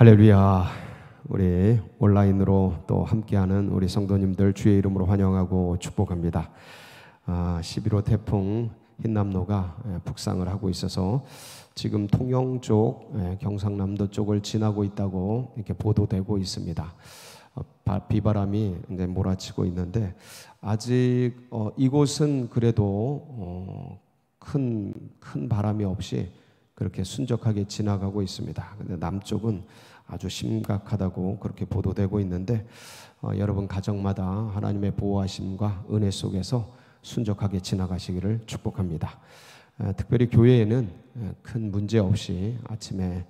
할렐루야. 우리 온라인으로 또 함께하는 우리 성도님들 주의 이름으로 환영하고 축복합니다. 11호 태풍 흰남노가 북상을 하고 있어서 지금 통영 쪽, 경상남도 쪽을 지나고 있다고 이렇게 보도되고 있습니다. 비바람이 이제 몰아치고 있는데 아직 이곳은 그래도 큰 바람이 없이 그렇게 순적하게 지나가고 있습니다. 근데 남쪽은 아주 심각하다고 그렇게 보도되고 있는데 여러분 가정마다 하나님의 보호하심과 은혜 속에서 순적하게 지나가시기를 축복합니다. 특별히 교회에는 큰 문제 없이 아침에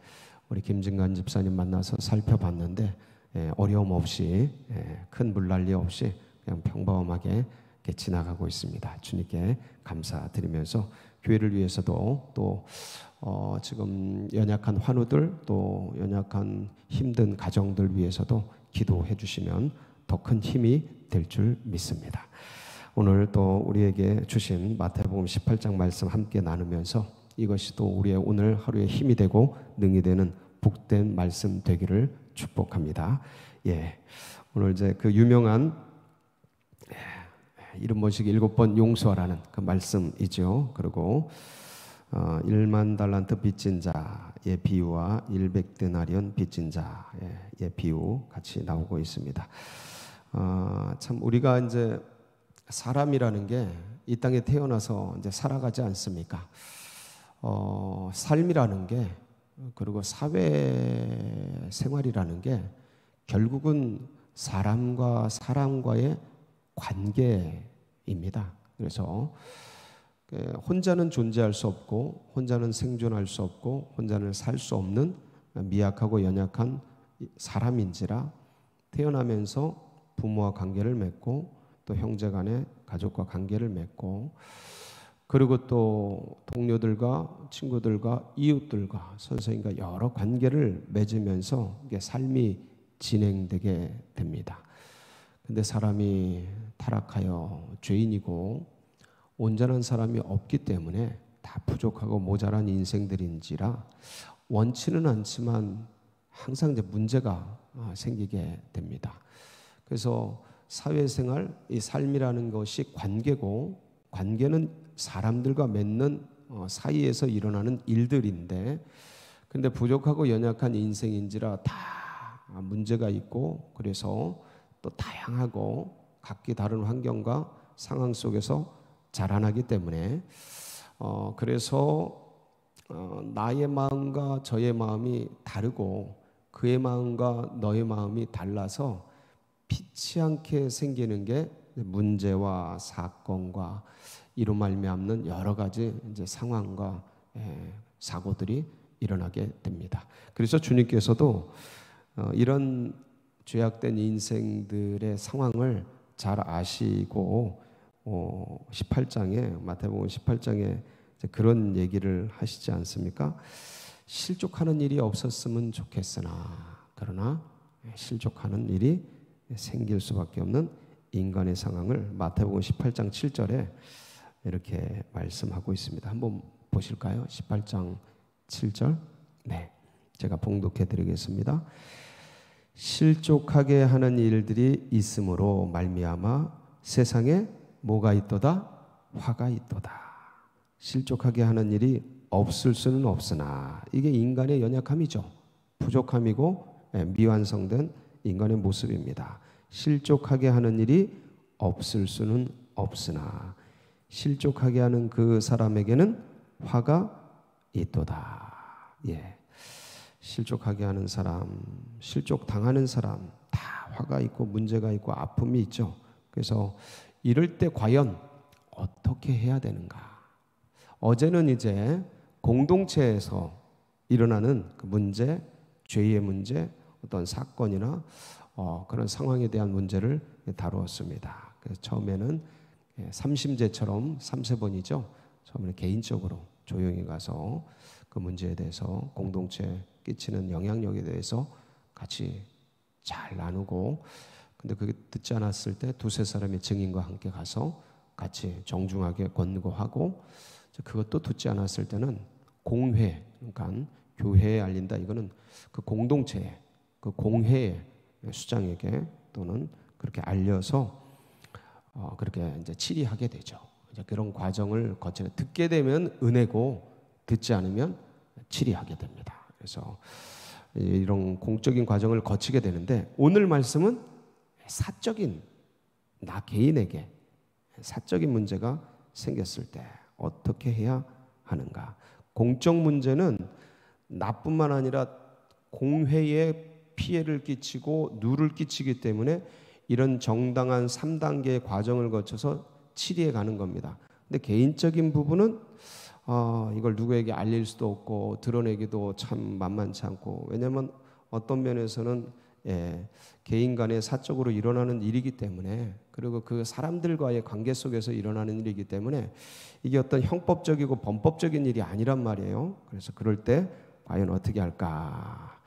우리 김진관 집사님 만나서 살펴봤는데 어려움 없이 큰 물난리 없이 그냥 평범하게 이렇게 지나가고 있습니다. 주님께 감사드리면서 교회를 위해서도 또 지금 연약한 환우들 또 연약한 힘든 가정들 위해서도 기도해 주시면 더 큰 힘이 될 줄 믿습니다. 오늘 또 우리에게 주신 마태복음 18장 말씀 함께 나누면서 이것이 또 우리의 오늘 하루의 힘이 되고 능이 되는 복된 말씀 되기를 축복합니다. 오늘 이제 그 유명한 이름 모시기 7번 용서하라는 그 말씀이죠. 그리고 1만 달란트 빚진 자의 비유와 100데나리온 빚진 자의 비유 같이 나오고 있습니다. 참 우리가 이제 사람이라는 게 이 땅에 태어나서 이제 살아가지 않습니까? 삶이라는 게 그리고 사회 생활이라는 게 결국은 사람과 사람과의 관계입니다. 그래서 혼자는 존재할 수 없고 혼자는 생존할 수 없고 혼자는 살 수 없는 미약하고 연약한 사람인지라 태어나면서 부모와 관계를 맺고 또 형제간의 가족과 관계를 맺고 그리고 또 동료들과 친구들과 이웃들과 선생님과 여러 관계를 맺으면서 이게 삶이 진행되게 됩니다. 근데 사람이 타락하여 죄인이고 온전한 사람이 없기 때문에 다 부족하고 모자란 인생들인지라 원치는 않지만 항상 이제 문제가 생기게 됩니다. 그래서 사회생활, 이 삶이라는 것이 관계고 관계는 사람들과 맺는 사이에서 일어나는 일들인데 근데 부족하고 연약한 인생인지라 다 문제가 있고 그래서 또 다양하고 각기 다른 환경과 상황 속에서 자라나기 때문에 그래서 나의 마음과 저의 마음이 다르고 그의 마음과 너의 마음이 달라서 피치 않게 생기는 게 문제와 사건과 이로 말미암는 여러 가지 이제 상황과 사고들이 일어나게 됩니다. 그래서 주님께서도 이런 죄악된 인생들의 상황을 잘 아시고 18장에 마태복음 18장에 그런 얘기를 하시지 않습니까? 실족하는 일이 없었으면 좋겠으나 그러나 실족하는 일이 생길 수밖에 없는 인간의 상황을 마태복음 18장 7절에 이렇게 말씀하고 있습니다. 한번 보실까요? 18장 7절. 제가 봉독해 드리겠습니다. 실족하게 하는 일들이 있으므로 말미암아 세상에 뭐가 있도다? 화가 있도다. 실족하게 하는 일이 없을 수는 없으나 이게 인간의 연약함이죠. 부족함이고 미완성된 인간의 모습입니다. 실족하게 하는 일이 없을 수는 없으나 실족하게 하는 그 사람에게는 화가 있도다. 실족하게 하는 사람, 실족당하는 사람 다 화가 있고 문제가 있고 아픔이 있죠. 그래서 이럴 때 과연 어떻게 해야 되는가? 어제는 이제 공동체에서 일어나는 그 문제, 죄의 문제, 어떤 사건이나 그런 상황에 대한 문제를 다루었습니다. 그래서 처음에는 삼심제처럼 3세번이죠. 처음에는 개인적으로 조용히 가서 그 문제에 대해서 공동체에 끼치는 영향력에 대해서 같이 잘 나누고 근데 그게 듣지 않았을 때 두세 사람의 증인과 함께 가서 같이 정중하게 권고하고 그것도 듣지 않았을 때는 공회, 그러니까 교회에 알린다. 이거는 그 공동체에 그 공회의 수장에게 또는 그렇게 알려서 그렇게 이제 치리하게 되죠. 이제 그런 과정을 거치는, 듣게 되면 은혜고 듣지 않으면 치리하게 됩니다. 그래서 이런 공적인 과정을 거치게 되는데, 오늘 말씀은 사적인, 나 개인에게 사적인 문제가 생겼을 때 어떻게 해야 하는가. 공적 문제는 나뿐만 아니라 공회에 피해를 끼치고 누를 끼치기 때문에 이런 정당한 3단계의 과정을 거쳐서 치리해 가는 겁니다. 근데 개인적인 부분은 이걸 누구에게 알릴 수도 없고 드러내기도 참 만만치 않고, 왜냐하면 어떤 면에서는 개인 간에 사적으로 일어나는 일이기 때문에, 그리고 그 사람들과의 관계 속에서 일어나는 일이기 때문에 이게 어떤 형법적이고 범법적인 일이 아니란 말이에요. 그래서 그럴 때 과연 어떻게 할까?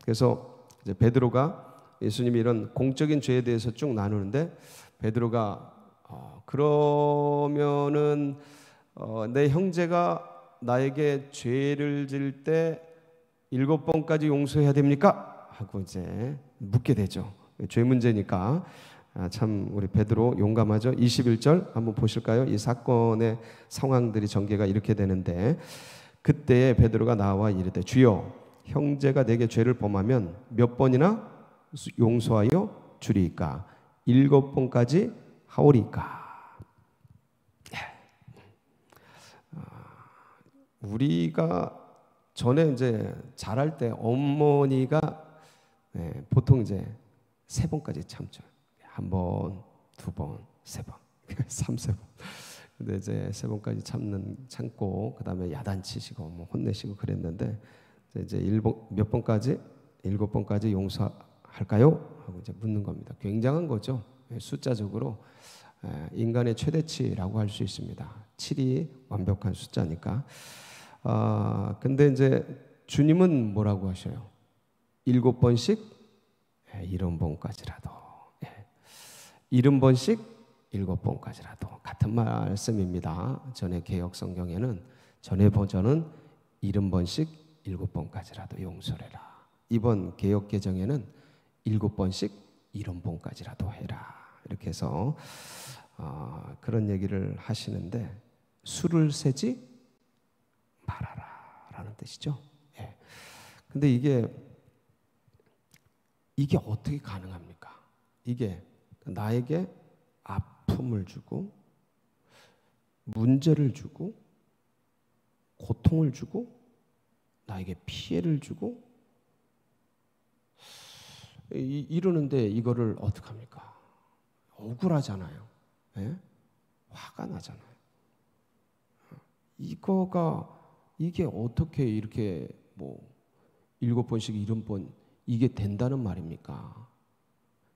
그래서 이제 베드로가, 예수님이 이런 공적인 죄에 대해서 쭉 나누는데, 베드로가 그러면은 내 형제가 나에게 죄를 질 때 7번까지 용서해야 됩니까? 하고 이제 묻게 되죠. 죄 문제니까. 참 우리 베드로 용감하죠. 21절 한번 보실까요? 이 사건의 상황들이 전개가 이렇게 되는데, 그때에 베드로가 나와 이르되 주여, 형제가 내게 죄를 범하면 몇 번이나 용서하여 주리이까? 7번까지 하오리까? 우리가 전에 이제 자랄 때 어머니가 보통 이제 3번까지 참죠. 1번, 2번, 3번, 3번. 근데 이제 3번까지 참고 그다음에 야단치시고 뭐 혼내시고 그랬는데, 이제 몇 번까지? 7번까지 용서할까요? 하고 이제 묻는 겁니다. 굉장한 거죠. 숫자적으로 인간의 최대치라고 할 수 있습니다. 7이 완벽한 숫자니까. 근데 이제 주님은 뭐라고 하셔요? 7번씩 70번까지라도, 70번씩 7번까지라도. 같은 말씀입니다. 전의 개역 성경에는, 전의 버전은 70번씩 7번까지라도 용서해라. 이번 개역 개정에는 7번씩 70번까지라도 해라. 이렇게 해서 그런 얘기를 하시는데, 수를 세지 말아라 라는 뜻이죠. 근데 이게 어떻게 가능합니까? 이게 나에게 아픔을 주고 문제를 주고 고통을 주고 나에게 피해를 주고 이러는데, 이거를 어떡합니까? 억울하잖아요. 화가 나잖아요. 이게 어떻게 이렇게 7번씩 70번 이게 된다는 말입니까?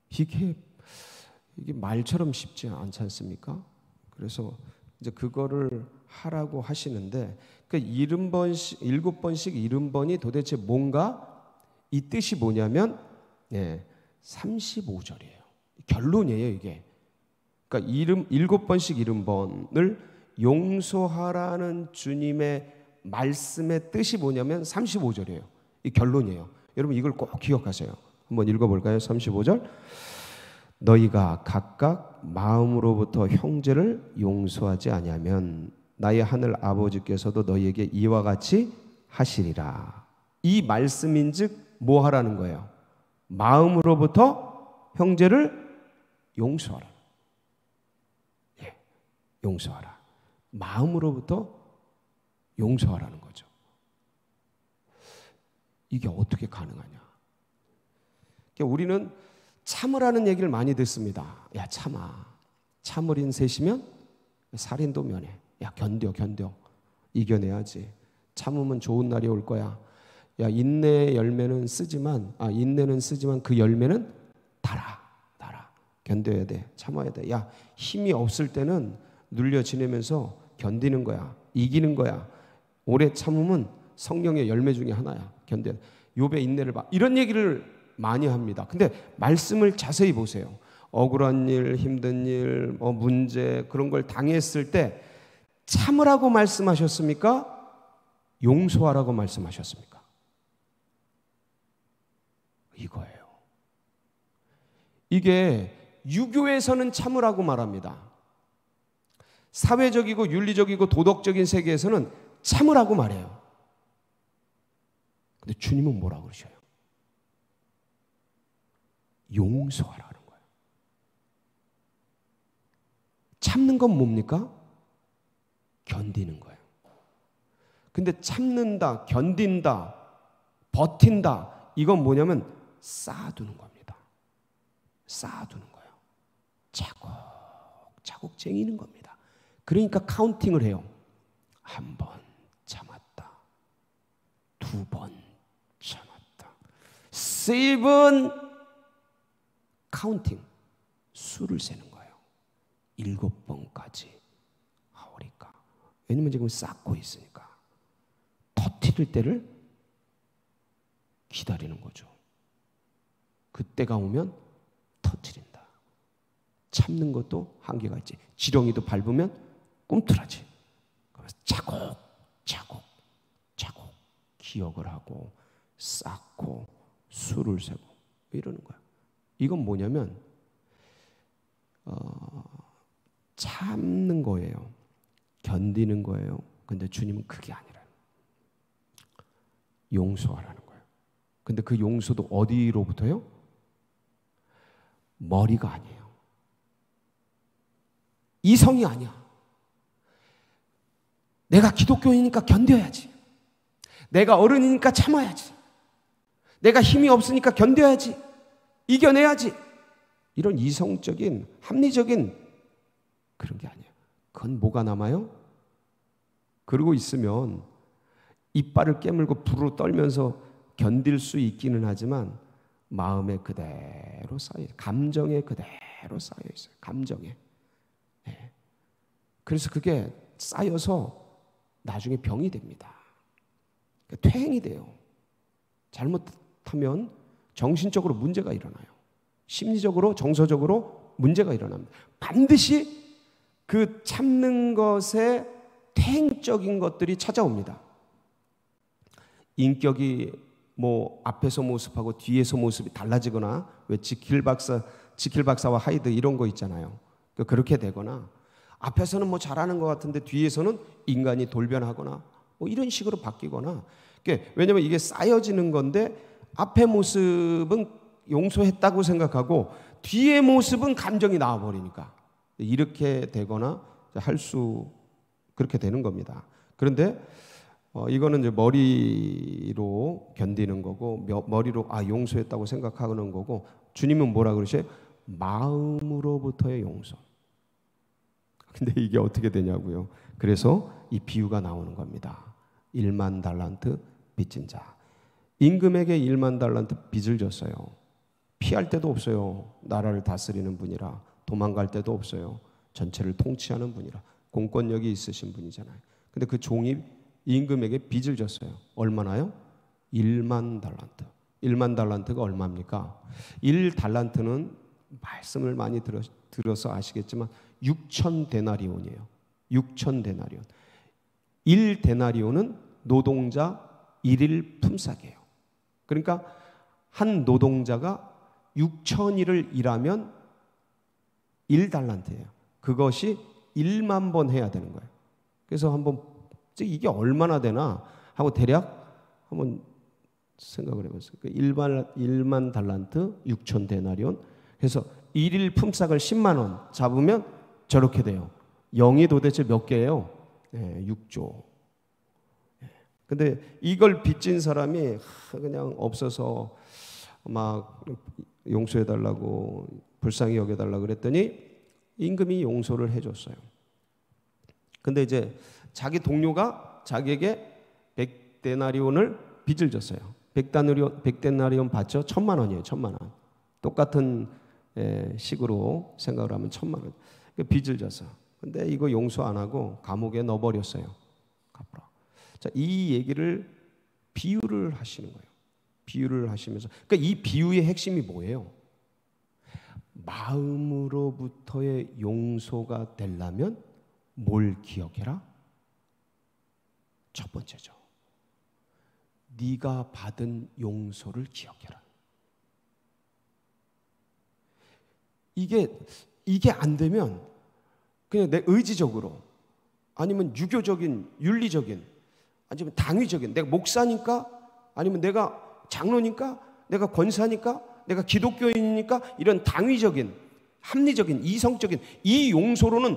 이게 말처럼 쉽지 않지 않습니까? 그래서 이제 그거를 하라고 하시는데, 그 7번씩 70번이 도대체 뭔가, 이 뜻이 뭐냐면 35절이에요. 결론이에요, 이게. 그러니까 7번씩 70번을 용서하라는 주님의 말씀의 뜻이 뭐냐면 35절이에요. 이 결론이에요. 여러분 이걸 꼭 기억하세요. 한번 읽어볼까요? 35절. 너희가 각각 마음으로부터 형제를 용서하지 아니하면 나의 하늘 아버지께서도 너희에게 이와 같이 하시리라. 이 말씀인즉 뭐 하라는 거예요? 마음으로부터 형제를 용서하라. 용서하라. 마음으로부터 용서하라는 거죠. 이게 어떻게 가능하냐? 그러니까 우리는 참으라는 얘기를 많이 듣습니다. 야, 참아. 참을인 셋이면 살인도 면해. 야, 견뎌. 이겨내야지. 참으면 좋은 날이 올 거야. 야, 인내의 열매는 인내는 쓰지만 그 열매는 달아. 견뎌야 돼. 참아야 돼. 야, 힘이 없을 때는 눌려 지내면서 견디는 거야. 이기는 거야. 오래 참으면 성령의 열매 중에 하나야. 견뎌. 욥의 인내를 봐. 이런 얘기를 많이 합니다. 근데 말씀을 자세히 보세요. 억울한 일, 힘든 일, 문제 그런 걸 당했을 때 참으라고 말씀하셨습니까? 용서하라고 말씀하셨습니까? 이거예요. 이게 유교에서는 참으라고 말합니다. 사회적이고 윤리적이고 도덕적인 세계에서는 참으라고 말해요. 근데 주님은 뭐라고 그러셔요? 용서하라는 거예요. 참는 건 뭡니까? 견디는 거예요. 근데 참는다, 견딘다, 버틴다, 이건 뭐냐면 쌓아두는 겁니다. 쌓아두는 거예요. 차곡차곡 쟁이는 겁니다. 그러니까 카운팅을 해요. 한 번 참았다. 두 번 참았다. 세 번 카운팅. 수를 세는 거예요. 7번까지 하오리까. 왜냐면 지금 쌓고 있으니까. 터뜨릴 때를 기다리는 거죠. 그때가 오면 터뜨린다. 참는 것도 한계가 있지. 지렁이도 밟으면 꿈틀하지. 그래서 차곡차곡 기억을 하고 쌓고 수를 세고 이러는 거야. 이건 뭐냐면 참는 거예요. 견디는 거예요. 근데 주님은 그게 아니라 용서하라는 거예요. 근데 그 용서도 어디로부터요? 머리가 아니에요. 이성이 아니야. 내가 기독교이니까 견뎌야지. 내가 어른이니까 참아야지. 내가 힘이 없으니까 견뎌야지. 이겨내야지. 이런 이성적인 합리적인 그런 게 아니에요. 그건 뭐가 남아요? 그러고 있으면 이빨을 깨물고 불을 떨면서 견딜 수 있기는 하지만 마음에 그대로 쌓여 있어요. 감정에 그대로 쌓여 있어요. 감정에. 네. 그래서 그게 쌓여서 나중에 병이 됩니다. 퇴행이 돼요. 잘못하면 정신적으로 문제가 일어나요. 심리적으로, 정서적으로 문제가 일어납니다. 반드시 그 참는 것에 퇴행적인 것들이 찾아옵니다. 인격이 뭐 앞에서 모습하고 뒤에서 모습이 달라지거나, 왜 지킬 박사와 하이드 이런 거 있잖아요. 그렇게 되거나, 앞에서는 뭐 잘하는 것 같은데 뒤에서는 인간이 돌변하거나 뭐 이런 식으로 바뀌거나. 왜냐면 이게 쌓여지는 건데 앞의 모습은 용서했다고 생각하고 뒤의 모습은 감정이 나와버리니까 이렇게 되거나 그렇게 되는 겁니다. 그런데 이거는 이제 머리로 견디는 거고, 머리로 용서했다고 생각하는 거고, 주님은 뭐라 그러셔요? 마음으로부터의 용서. 근데 이게 어떻게 되냐고요? 그래서 이 비유가 나오는 겁니다. 1만 달란트 빚진 자. 임금에게 1만 달란트 빚을 졌어요. 피할 데도 없어요. 나라를 다스리는 분이라. 도망갈 데도 없어요. 전체를 통치하는 분이라. 공권력이 있으신 분이잖아요. 근데 그 종이 임금에게 빚을 졌어요. 얼마나요? 1만 달란트. 1만 달란트가 얼마입니까? 1달란트는 말씀을 많이 들어서 아시겠지만 6천 데나리온이에요. 6천 데나리온. 1데나리온은 노동자 1일 품삯이에요. 그러니까 한 노동자가 6천일을 일하면 1달란트예요. 그것이 1만 번 해야 되는 거예요. 그래서 한번 이게 얼마나 되나 하고 대략 한번 생각을 해봤어요. 1만 달란트 6천 데나리온. 그래서 1일 품삯을 10만 원 잡으면 저렇게 돼요. 0이 도대체 몇 개예요? 6조. 근데 이걸 빚진 사람이 그냥 없어서 막 용서해달라고, 불쌍히 여겨달라고 그랬더니 임금이 용서를 해줬어요. 근데 이제 자기 동료가 자기에게 100데나리온을 빚을 졌어요. 100데나리온 받죠? 1,000만 원이에요. 1,000만 원. 똑같은 식으로 생각을 하면 1,000만 원. 빚을 졌어. 근데 이거 용서 안 하고 감옥에 넣어버렸어요. 갚으라. 자, 이 얘기를 비유를 하시는 거예요. 비유를 하시면서, 그러니까 이 비유의 핵심이 뭐예요? 마음으로부터의 용서가 되려면 뭘 기억해라? 첫 번째죠. 네가 받은 용서를 기억해라. 이게 안 되면 그냥 내 의지적으로, 아니면 유교적인, 윤리적인, 아니면 당위적인, 내가 목사니까, 아니면 내가 장로니까, 내가 권사니까, 내가 기독교인이니까, 이런 당위적인, 합리적인, 이성적인 이 용서로는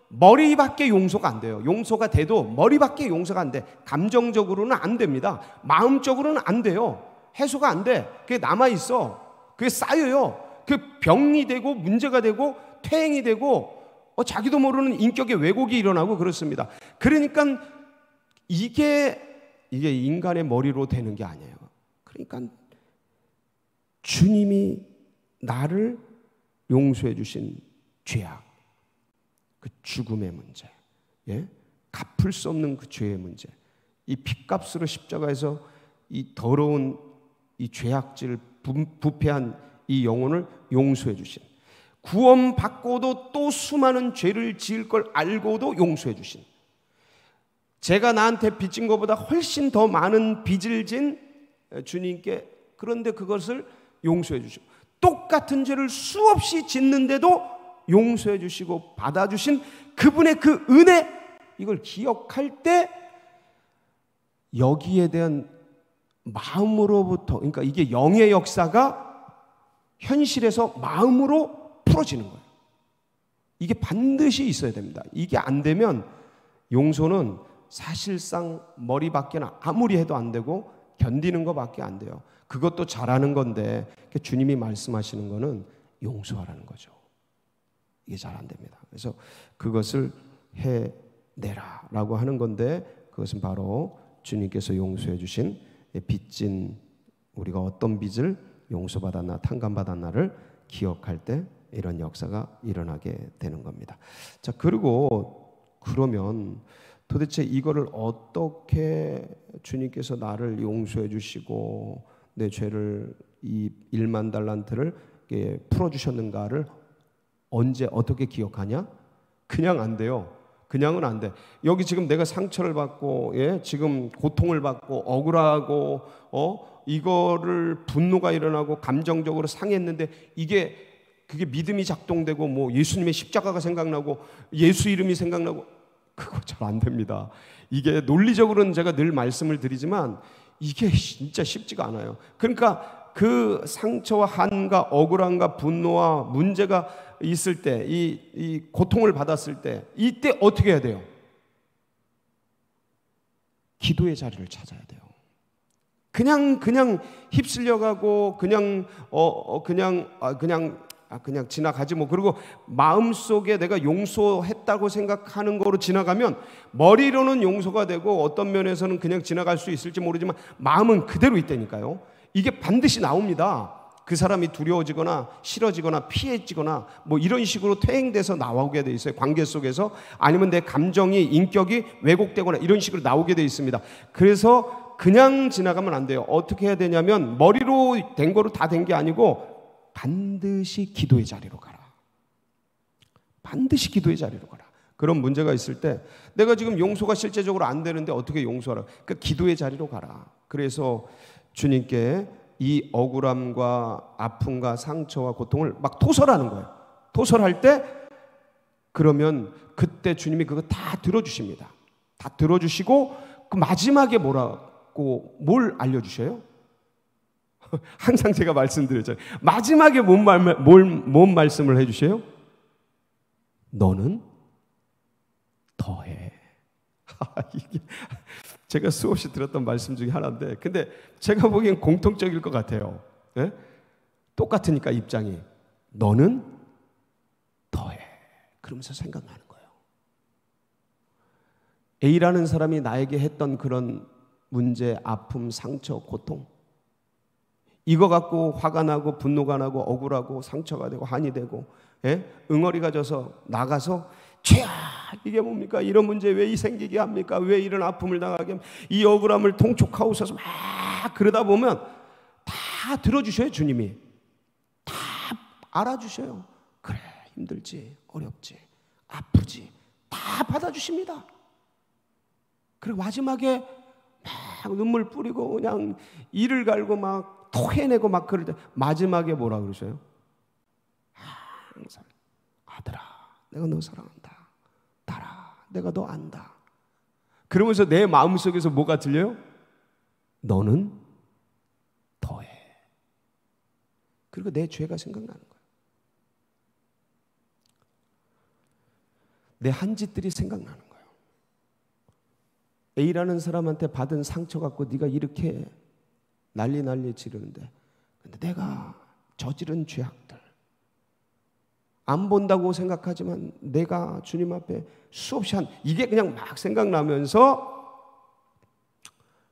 머리밖에 용서가 안 돼요. 용서가 돼도 머리밖에 용서가 안 돼. 감정적으로는 안 됩니다. 마음적으로는 안 돼요. 해소가 안 돼. 그게 남아있어. 그게 쌓여요. 그 병이 되고 문제가 되고 퇴행이 되고 자기도 모르는 인격의 왜곡이 일어나고 그렇습니다. 그러니까 이게 인간의 머리로 되는 게 아니에요. 그러니까 주님이 나를 용서해 주신 죄악, 그 죽음의 문제, 갚을 수 없는 그 죄의 문제, 이 핏값으로 십자가에서 이 더러운 이 죄악질 부패한 이 영혼을 용서해 주신, 구원받고도 또 수많은 죄를 지을 걸 알고도 용서해 주신, 제가 나한테 빚진 것보다 훨씬 더 많은 빚을 진 주님께, 그런데 그것을 용서해 주시고, 똑같은 죄를 수없이 짓는데도 용서해 주시고 받아주신 그분의 그 은혜, 이걸 기억할 때 여기에 대한 마음으로부터, 그러니까 이게 영의 역사가 현실에서 마음으로 풀어지는 거예요. 이게 반드시 있어야 됩니다. 이게 안 되면 용서는 사실상 머리밖에는 아무리 해도 안 되고 견디는 것밖에 안 돼요. 그것도 잘하는 건데 주님이 말씀하시는 거는 용서하라는 거죠. 이게 잘 안 됩니다. 그래서 그것을 해내라 라고 하는 건데, 그것은 바로 주님께서 용서해 주신 빚진, 우리가 어떤 빚을 용서받았나 탕감받았나를 기억할 때 이런 역사가 일어나게 되는 겁니다. 자, 그러면 도대체 이거를 어떻게 주님께서 나를 용서해 주시고 내 죄를, 이 1만 달란트를 풀어주셨는가를 언제 어떻게 기억하냐? 그냥 안 돼요. 그냥은 안 돼. 여기 지금 내가 상처를 받고, 지금 고통을 받고 억울하고, 이거를 분노가 일어나고 감정적으로 상했는데 그게 믿음이 작동되고 뭐 예수님의 십자가가 생각나고 예수 이름이 생각나고, 그거 잘 안 됩니다. 이게 논리적으로는 제가 늘 말씀을 드리지만 이게 진짜 쉽지가 않아요. 그러니까 그 상처와 한과 억울함과 분노와 문제가 있을 때, 이 고통을 받았을 때, 이때 어떻게 해야 돼요? 기도의 자리를 찾아야 돼요. 그냥 휩쓸려가고 그냥 지나가지 뭐. 그리고 마음속에 내가 용서했다고 생각하는 거로 지나가면 머리로는 용서가 되고 어떤 면에서는 그냥 지나갈 수 있을지 모르지만 마음은 그대로 있다니까요. 이게 반드시 나옵니다. 그 사람이 두려워지거나 싫어지거나 피해지거나 뭐 이런 식으로 퇴행돼서 나오게 돼 있어요. 관계 속에서. 아니면 내 감정이, 인격이 왜곡되거나 이런 식으로 나오게 돼 있습니다. 그래서 그냥 지나가면 안 돼요. 어떻게 해야 되냐면 머리로 된 거로 다 된 게 아니고 반드시 기도의 자리로 가라. 반드시 기도의 자리로 가라. 그런 문제가 있을 때 내가 지금 용서가 실제적으로 안 되는데 어떻게 용서하라? 그러니까 기도의 자리로 가라. 그래서 주님께 이 억울함과 아픔과 상처와 고통을 막 토설하는 거예요. 토설할 때 그러면 그때 주님이 그거 다 들어주십니다. 다 들어주시고 그 마지막에 뭘 알려주셔요? 항상 제가 말씀드렸잖아요. 마지막에 뭔 말씀을 해주세요? 너는 더해. 이게 제가 수없이 들었던 말씀 중에 하나인데, 근데 제가 보기엔 공통적일 것 같아요. 똑같으니까 입장이. 너는 더해. 그러면서 생각나는 거예요. A라는 사람이 나에게 했던 그런 문제, 아픔, 상처, 고통, 이거 갖고 화가 나고 분노가 나고 억울하고 상처가 되고 한이 되고 응어리가 져서 나가서 죄야 이게 뭡니까? 이런 문제 왜 생기게 합니까? 왜 이런 아픔을 당하게 합니까? 이 억울함을 통촉하고서서 막 그러다 보면 다 들어주셔요. 주님이 다 알아주셔요. 그래, 힘들지, 어렵지, 아프지, 다 받아주십니다. 그리고 마지막에 막 눈물 뿌리고 그냥 이를 갈고 막 토해내고 막 그럴 때 마지막에 뭐라 그러셔요? 항상 아들아, 내가 너 사랑한다. 딸아, 내가 너 안다. 그러면서 내 마음속에서 뭐가 들려요? 너는 더해. 그리고 내 죄가 생각나는 거예요. 내 한 짓들이 생각나는 거예요. A라는 사람한테 받은 상처 갖고 네가 이렇게 난리 지르는데, 근데 내가 저지른 죄악들 안 본다고 생각하지만 내가 주님 앞에 수없이 이게 그냥 막 생각나면서,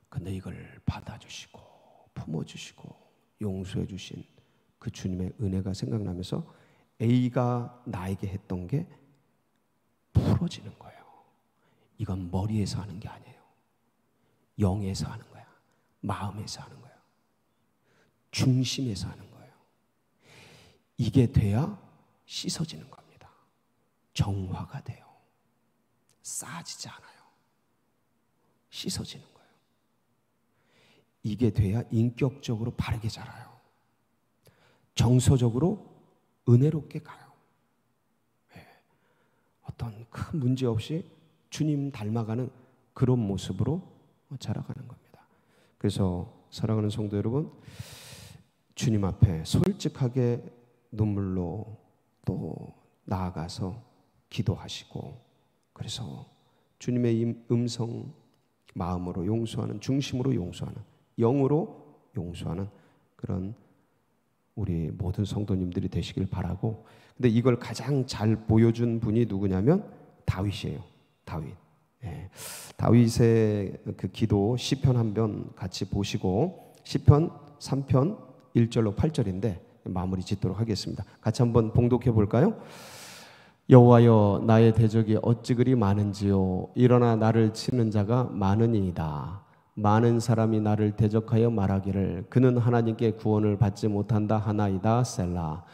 근데 이걸 받아주시고 품어주시고 용서해 주신 그 주님의 은혜가 생각나면서 A가 나에게 했던 게 풀어지는 거예요. 이건 머리에서 하는 게 아니에요. 영에서 하는 거야. 마음에서 하는 거야. 중심에서 하는 거예요. 이게 돼야 씻어지는 겁니다. 정화가 돼요. 쌓아지지 않아요. 씻어지는 거예요. 이게 돼야 인격적으로 바르게 자라요. 정서적으로 은혜롭게 가요. 네. 어떤 큰 문제 없이 주님 닮아가는 그런 모습으로 자라가는 겁니다. 그래서 사랑하는 성도 여러분, 주님 앞에 솔직하게 눈물로 또 나아가서 기도하시고, 그래서 주님의 음성 마음으로 용서하는, 중심으로 용서하는, 영으로 용서하는 그런 우리 모든 성도님들이 되시길 바라고, 근데 이걸 가장 잘 보여준 분이 누구냐면 다윗이에요. 다윗. 예. 다윗의 그 기도 시편 한 편 같이 보시고, 시편 3편 1절로 8절인데 마무리 짓도록 하겠습니다. 같이 한번 봉독해 볼까요? 여호와여, 나의 대적이 어찌 그리 많은지요. 일어나 나를 치는 자가 많으니이다. 많은 사람이 나를 대적하여 말하기를 그는 하나님께 구원을 받지 못한다 하나이다. 셀라.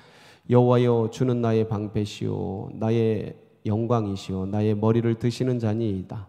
여호와여, 주는 나의 방패시오 나의 영광이시오 나의 머리를 드시는 자니이다.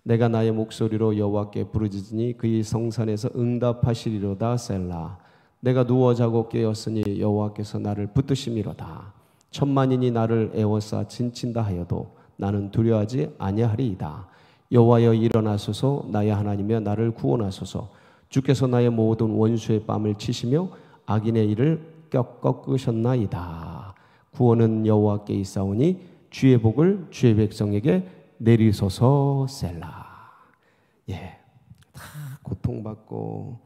내가 나의 목소리로 여호와께 부르짖으니 그의 성산에서 응답하시리로다. 셀라. 내가 누워 자고 깨었으니 여호와께서 나를 붙드심이로다. 천만인이 나를 애워싸 진친다 하여도 나는 두려워하지 아니하리이다. 여호와여, 일어나소서. 나의 하나님이여, 나를 구원하소서. 주께서 나의 모든 원수의 뺨을 치시며 악인의 일을 꺾으셨나이다. 구원은 여호와께 있사오니 주의 복을 주의 백성에게 내리소서. 셀라. 예, 다 고통받고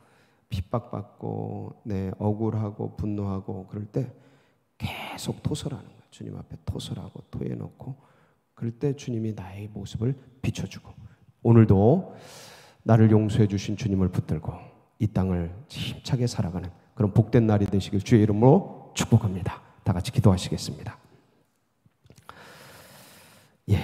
핍박받고 억울하고 분노하고 그럴 때 계속 토설하는 거예요. 주님 앞에 토설하고 토해놓고, 그럴 때 주님이 나의 모습을 비춰주고, 오늘도 나를 용서해 주신 주님을 붙들고 이 땅을 힘차게 살아가는 그런 복된 날이 되시길 주의 이름으로 축복합니다. 다 같이 기도하시겠습니다. 예,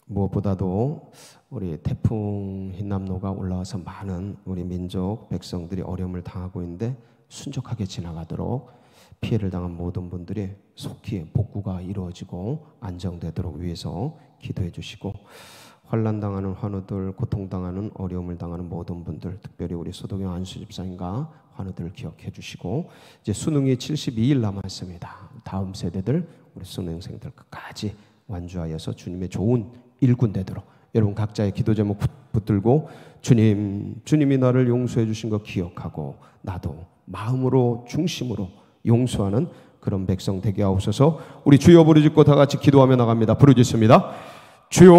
무엇보다도 우리 태풍 흰남노가 올라와서 많은 우리 민족 백성들이 어려움을 당하고 있는데 순적하게 지나가도록 피해를 당한 모든 분들이 속히 복구가 이루어지고 안정되도록 위해서 기도해 주시고, 환난당하는 환우들, 고통당하는 어려움을 당하는 모든 분들, 특별히 우리 소동영 안수 집사님과 환우들을 기억해 주시고, 이제 수능이 72일 남았습니다. 다음 세대들, 우리 수능생들 끝까지 완주하여서 주님의 좋은 일꾼 되도록 여러분 각자의 기도 제목 붙들고, 주님이 나를 용서해 주신 거 기억하고 나도 마음으로 중심으로 용서하는 그런 백성 되게 하옵소서. 우리 주여 부르짖고 다 같이 기도하며 나갑니다. 부르짖습니다. 주여